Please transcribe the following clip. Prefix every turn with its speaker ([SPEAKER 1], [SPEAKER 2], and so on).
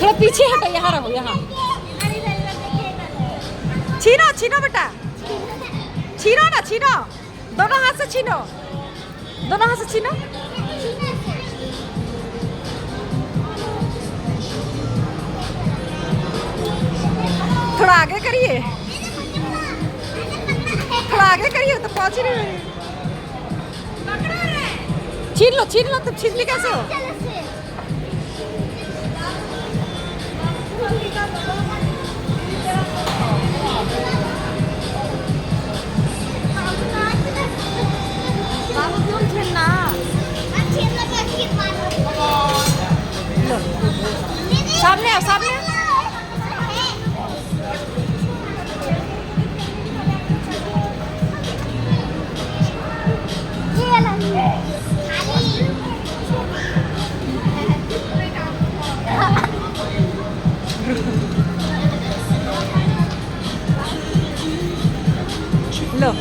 [SPEAKER 1] थोड़ा पीछे हटो, यहाँ रहो, यहाँ छीनो छीनो बेटा, छीनो ना, छीनो दोनों हाथ से छीनो, दोनों हाथ से छीनो। थोड़ा आगे करिए, थोड़ा आगे करिए तो पहुंच ही नहीं रही। छीन लो तुम छीन ली कैसे हो? बाबू क्यों छीनना? लो सामने आओ, सामने आओ। लो